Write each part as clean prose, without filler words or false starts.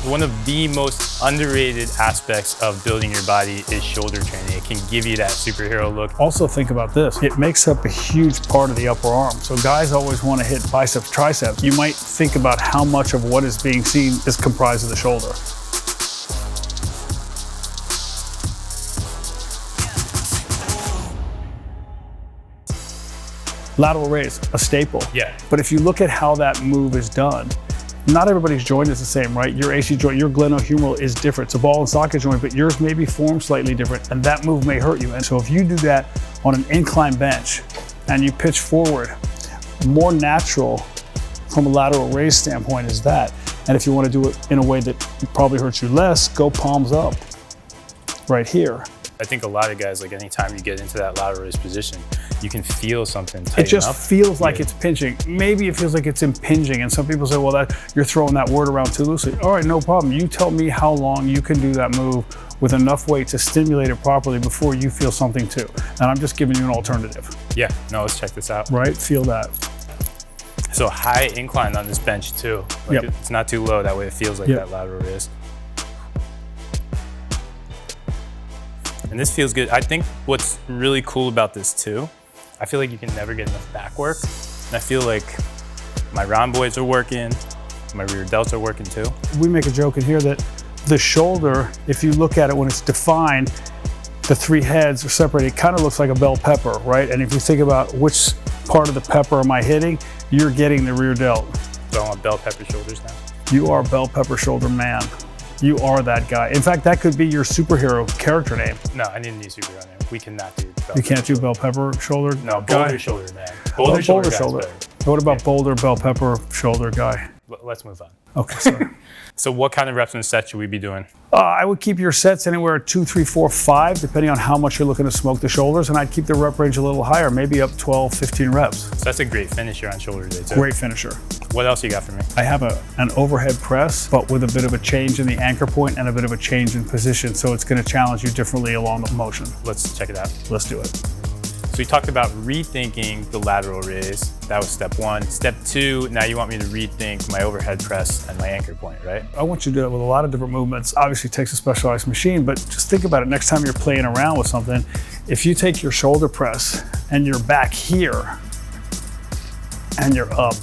One of the most underrated aspects of building your body is shoulder training. It can give you that superhero look. Also think about this. It makes up a huge part of the upper arm. So guys always want to hit biceps, triceps. You might think about how much of what is being seen is comprised of the shoulder. Lateral raise, a staple. Yeah. But if you look at how that move is done, not everybody's joint is the same, right? Your AC joint, your glenohumeral is different. It's a ball and socket joint, but yours may be formed slightly different, and that move may hurt you. And so if you do that on an incline bench and you pitch forward, more natural from a lateral raise standpoint is that. And if you want to do it in a way that probably hurts you less, go palms up right here. I think a lot of guys, like anytime you get into that lateral raise position, you can feel something tighten up. It just feels like it's pinching. Maybe it feels like it's impinging. And some people say, well, that you're throwing that word around too loosely. All right, no problem. You tell me how long you can do that move with enough weight to stimulate it properly before you feel something too. And I'm just giving you an alternative. Yeah, no, let's check this out. Right, feel that. So high incline on this bench too. Like It's not too low, that way it feels like that lateral raise. And this feels good. I think what's really cool about this too, I feel like you can never get enough back work. And I feel like my rhomboids are working, my rear delts are working too. We make a joke in here that the shoulder, if you look at it when it's defined, the three heads are separated. It kind of looks like a bell pepper, right? And if you think about which part of the pepper am I hitting, you're getting the rear delt. So I want bell pepper shoulders now. You are bell pepper shoulder man. You are that guy. In fact, that could be your superhero character name. No, I need a new superhero name. We cannot do bell You can't do bell pepper shoulder? No, boulder shoulder, man. Boulder shoulder. What about boulder bell pepper shoulder guy? Let's move on. Okay, sorry. So what kind of reps and sets should we be doing? I would keep your sets anywhere at 2, 3, 4, 5, depending on how much you're looking to smoke the shoulders, and I'd keep the rep range a little higher, maybe up 12, 15 reps. So that's a great finisher on shoulder day too. Great finisher. What else you got for me? I have an overhead press, but with a bit of a change in the anchor point and a bit of a change in position, so it's going to challenge you differently along the motion. Let's check it out. Let's do it. So we talked about rethinking the lateral raise. That was step 1. Step 2, now you want me to rethink my overhead press and my anchor point, right? I want you to do it with a lot of different movements. Obviously it takes a specialized machine, but just think about it. Next time you're playing around with something, if you take your shoulder press and you're back here and you're up,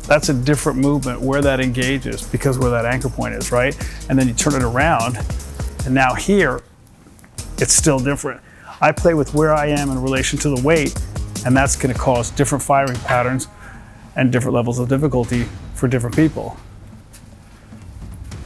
that's a different movement where that engages because where that anchor point is, right? And then you turn it around and now here, it's still different. I play with where I am in relation to the weight, and that's going to cause different firing patterns and different levels of difficulty for different people.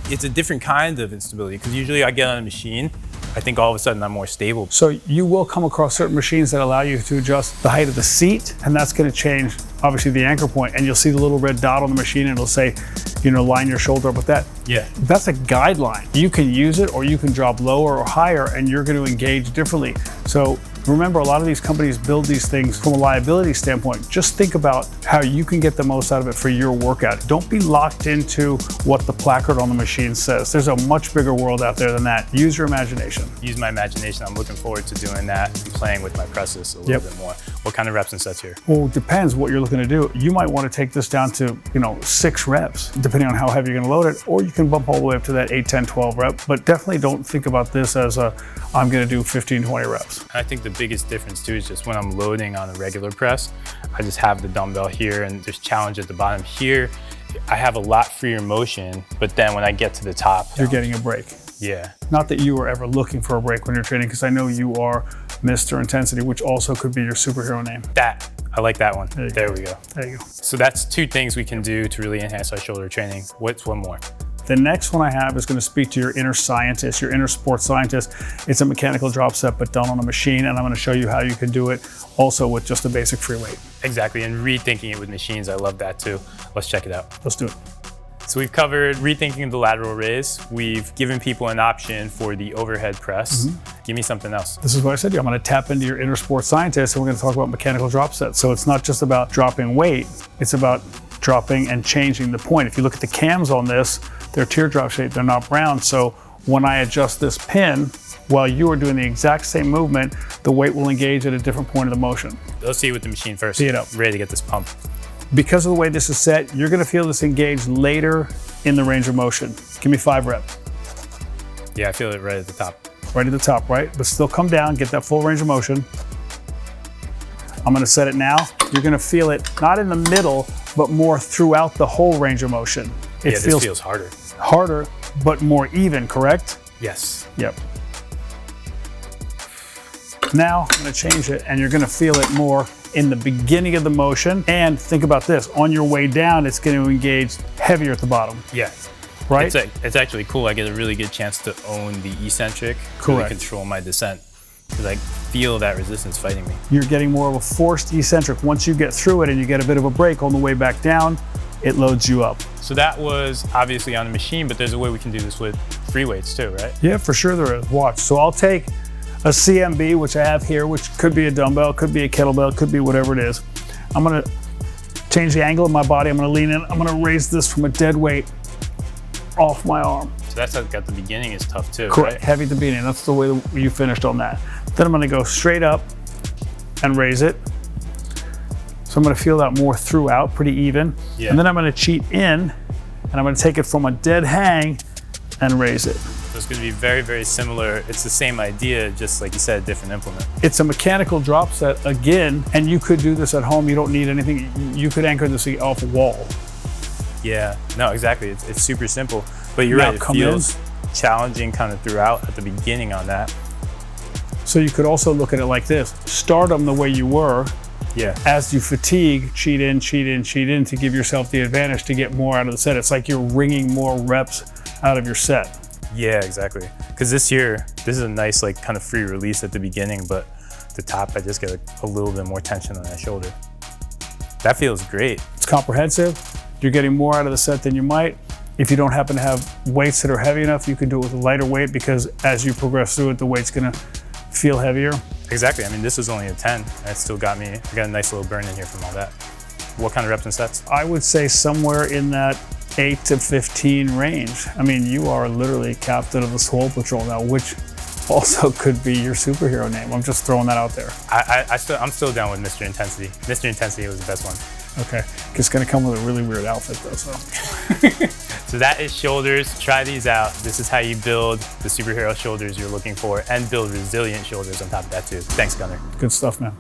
It's a different kind of instability because usually I get on a machine, I think all of a sudden I'm more stable. So you will come across certain machines that allow you to adjust the height of the seat, and that's going to change obviously the anchor point, and you'll see the little red dot on the machine and it'll say, you know, line your shoulder up with that. Yeah. That's a guideline. You can use it or you can drop lower or higher and you're going to engage differently. So remember, a lot of these companies build these things from a liability standpoint. Just think about how you can get the most out of it for your workout. Don't be locked into what the placard on the machine says. There's a much bigger world out there than that. Use your imagination. Use my imagination. I'm looking forward to doing that and playing with my presses a little bit more. What kind of reps and sets here? Well, it depends what you're looking to do. You might want to take this down to, 6 reps, depending on how heavy you're going to load it, or you can bump all the way up to that 8, 10, 12 rep. But definitely don't think about this as I'm going to do 15, 20 reps. I think the biggest difference too is just when I'm loading on a regular press, I just have the dumbbell here and there's challenge at the bottom. Here, I have a lot freer motion, but then when I get to the top, you're getting a break. Yeah. Not that you were ever looking for a break when you're training, because I know you are Mr. Intensity, which also could be your superhero name. I like that one. There we go. There you go. So that's 2 things we can do to really enhance our shoulder training. What's one more? The next one I have is going to speak to your inner scientist, your inner sports scientist. It's a mechanical drop set, but done on a machine, and I'm going to show you how you can do it also with just a basic free weight. Exactly, and rethinking it with machines, I love that too. Let's check it out. Let's do it. So we've covered rethinking the lateral raise. We've given people an option for the overhead press. Give me something else. This is what I said to you. I'm going to tap into your inner sports scientist, and we're going to talk about mechanical drop sets. So it's not just about dropping weight, it's about dropping and changing the point. If you look at the cams on this, they're teardrop shaped, they're not round. So when I adjust this pin, while you are doing the exact same movement, the weight will engage at a different point of the motion. Let's see it with the machine first. See it up. Ready to get this pump. Because of the way this is set, you're gonna feel this engage later in the range of motion. Give me 5 reps. Yeah, I feel it right at the top. Right at the top, right? But still come down, get that full range of motion. I'm gonna set it now. You're gonna feel it not in the middle, but more throughout the whole range of motion. This feels harder. Harder, but more even, correct? Yes. Yep. Now I'm gonna change it and you're gonna feel it more in the beginning of the motion. And think about this, on your way down, it's gonna engage heavier at the bottom. Yeah. Right? It's actually cool. I get a really good chance to own the eccentric, really control my descent, because I feel that resistance fighting me. You're getting more of a forced eccentric. Once you get through it and you get a bit of a break on the way back down, it loads you up. So that was obviously on the machine, but there's a way we can do this with free weights too, right? Yeah, for sure there is. Watch. So I'll take a CMB, which I have here, which could be a dumbbell, could be a kettlebell, could be whatever it is. I'm gonna change the angle of my body. I'm gonna lean in. I'm gonna raise this from a dead weight off my arm. So that's at the beginning is tough too, Correct. right? Heavy at the beginning. That's the way you finished on that. Then I'm gonna go straight up and raise it. So I'm gonna feel that more throughout, pretty even. Yeah. And then I'm gonna cheat in and I'm gonna take it from a dead hang and raise it. So it's gonna be very, very similar. It's the same idea, just like you said, a different implement. It's a mechanical drop set again, and you could do this at home. You don't need anything. You could anchor this off a wall. Yeah, no, exactly. It's super simple, but you're right, it feels challenging kind of throughout at the beginning on that. So you could also look at it like this. Start them the way you were. Yeah. As you fatigue, cheat in, cheat in, cheat in to give yourself the advantage to get more out of the set. It's like you're wringing more reps out of your set. Yeah, exactly. Because this is a nice like kind of free release at the beginning, but the top, I just get a little bit more tension on that shoulder. That feels great. It's comprehensive. You're getting more out of the set than you might. If you don't happen to have weights that are heavy enough, you can do it with a lighter weight because as you progress through it, the weight's gonna feel heavier. Exactly. I mean, this was only a 10, and it still got me, I got a nice little burn in here from all that. What kind of reps and sets? I would say somewhere in that 8 to 15 range. I mean, you are literally captain of the Swole Patrol now, which also could be your superhero name. I'm just throwing that out there. I'm still down with Mr. Intensity. Mr. Intensity was the best one. Okay, it's gonna come with a really weird outfit though, so. So that is shoulders. Try these out. This is how you build the superhero shoulders you're looking for and build resilient shoulders on top of that too. Thanks, Gunnar. Good stuff, man.